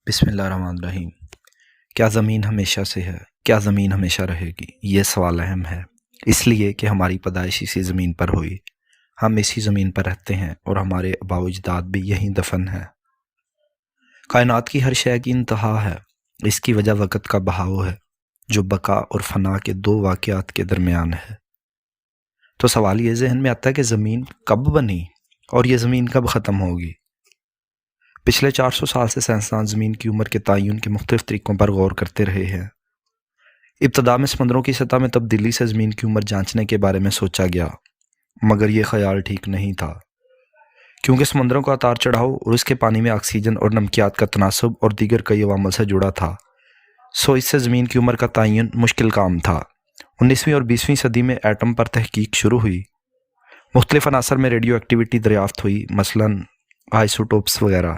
بسم اللہ الرحمن الرحیم۔ کیا زمین ہمیشہ سے ہے؟ کیا زمین ہمیشہ رہے گی؟ یہ سوال اہم ہے، اس لیے کہ ہماری پیدائش اسی زمین پر ہوئی، ہم اسی زمین پر رہتے ہیں اور ہمارے آباء و اجداد بھی یہیں دفن ہیں۔ کائنات کی ہر شے کی انتہا ہے، اس کی وجہ وقت کا بہاؤ ہے جو بقا اور فنا کے دو واقعات کے درمیان ہے۔ تو سوال یہ ذہن میں آتا ہے کہ زمین کب بنی اور یہ زمین کب ختم ہوگی؟ پچھلے 400 سال سے سائنسدان زمین کی عمر کے تعین کے مختلف طریقوں پر غور کرتے رہے ہیں۔ ابتدا میں سمندروں کی سطح میں تبدیلی سے زمین کی عمر جانچنے کے بارے میں سوچا گیا، مگر یہ خیال ٹھیک نہیں تھا، کیونکہ سمندروں کا اتار چڑھاؤ اور اس کے پانی میں آکسیجن اور نمکیات کا تناسب اور دیگر کئی عوامل سے جڑا تھا، اس سے زمین کی عمر کا تعین مشکل کام تھا۔ 19ویں اور 20ویں صدی میں ایٹم پر تحقیق شروع ہوئی، مختلف عناصر میں ریڈیو ایکٹیویٹی دریافت ہوئی، مثلاً آئسوٹوپس وغیرہ۔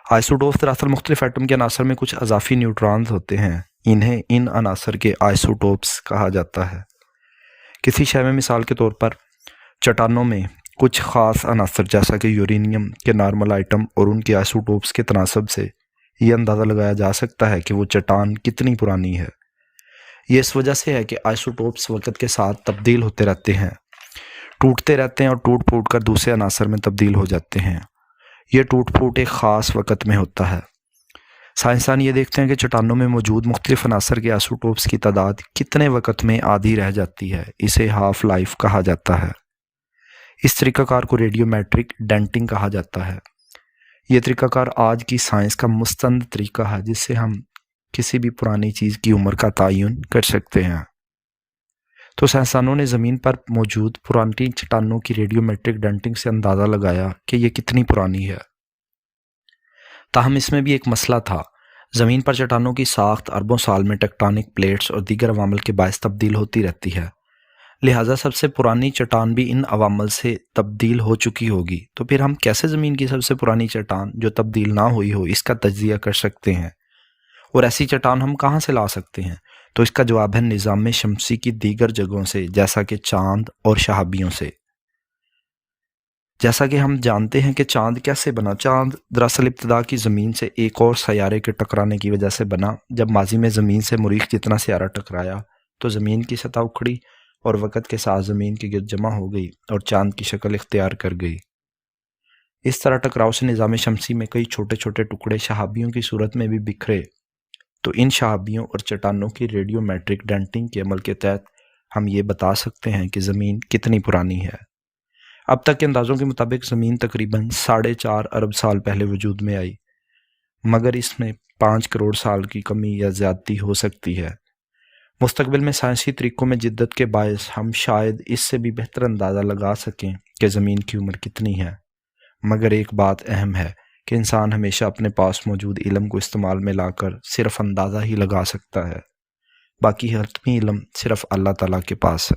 آئسوٹوپس دراصل مختلف ایٹم کے عناصر میں کچھ اضافی نیوٹرانز ہوتے ہیں، انہیں ان عناصر کے آئسوٹوپس کہا جاتا ہے۔ کسی شے میں مثال کے طور پر چٹانوں میں کچھ خاص عناصر جیسا کہ یورینیم کے نارمل آئٹم اور ان کے آئسوٹوپس کے تناسب سے یہ اندازہ لگایا جا سکتا ہے کہ وہ چٹان کتنی پرانی ہے۔ یہ اس وجہ سے ہے کہ آئسوٹوپس وقت کے ساتھ تبدیل ہوتے رہتے ہیں، ٹوٹتے رہتے ہیں اور ٹوٹ پھوٹ کر دوسرے عناصر میں تبدیل ہو جاتے ہیں۔ یہ ٹوٹ پھوٹ ایک خاص وقت میں ہوتا ہے۔ سائنسدان یہ دیکھتے ہیں کہ چٹانوں میں موجود مختلف عناصر کے آئسوٹوپس کی تعداد کتنے وقت میں آدھی رہ جاتی ہے، اسے ہاف لائف کہا جاتا ہے۔ اس طریقہ کار کو ریڈیو میٹرک ڈینٹنگ کہا جاتا ہے۔ یہ طریقہ کار آج کی سائنس کا مستند طریقہ ہے جس سے ہم کسی بھی پرانی چیز کی عمر کا تعین کر سکتے ہیں۔ تو سائنسدانوں نے زمین پر موجود پرانی چٹانوں کی ریڈیو میٹرک ڈینٹنگ سے اندازہ لگایا کہ یہ کتنی پرانی ہے۔ تاہم اس میں بھی ایک مسئلہ تھا، زمین پر چٹانوں کی ساخت اربوں سال میں ٹیکٹونک پلیٹس اور دیگر عوامل کے باعث تبدیل ہوتی رہتی ہے، لہٰذا سب سے پرانی چٹان بھی ان عوامل سے تبدیل ہو چکی ہوگی۔ تو پھر ہم کیسے زمین کی سب سے پرانی چٹان جو تبدیل نہ ہوئی ہو اس کا تجزیہ کر سکتے ہیں، اور ایسی چٹان ہم کہاں سے لا سکتے ہیں؟ تو اس کا جواب ہے نظام شمسی کی دیگر جگہوں سے، جیسا کہ چاند اور شہابیوں سے۔ جیسا کہ ہم جانتے ہیں کہ چاند کیسے بنا۔ چاند دراصل ابتدا کی زمین سے ایک اور سیارے کے ٹکرانے کی وجہ سے بنا۔ جب ماضی میں زمین سے مریخ جتنا سیارہ ٹکرایا تو زمین کی سطح اکھڑی اور وقت کے ساتھ زمین کے گرد جمع ہو گئی اور چاند کی شکل اختیار کر گئی۔ اس طرح ٹکراؤ سے نظام شمسی میں کئی چھوٹے چھوٹے ٹکڑے شہابیوں کی صورت میں بھی بکھرے۔ تو ان شہابیوں اور چٹانوں کی ریڈیو میٹرک ڈینٹنگ کے عمل کے تحت ہم یہ بتا سکتے ہیں کہ زمین کتنی پرانی ہے۔ اب تک کے اندازوں کے مطابق زمین تقریباً 4.5 ارب سال پہلے وجود میں آئی، مگر اس میں 5 کروڑ سال کی کمی یا زیادتی ہو سکتی ہے۔ مستقبل میں سائنسی طریقوں میں جدت کے باعث ہم شاید اس سے بھی بہتر اندازہ لگا سکیں کہ زمین کی عمر کتنی ہے، مگر ایک بات اہم ہے کہ انسان ہمیشہ اپنے پاس موجود علم کو استعمال میں لا کر صرف اندازہ ہی لگا سکتا ہے، باقی حتمی علم صرف اللہ تعالیٰ کے پاس ہے۔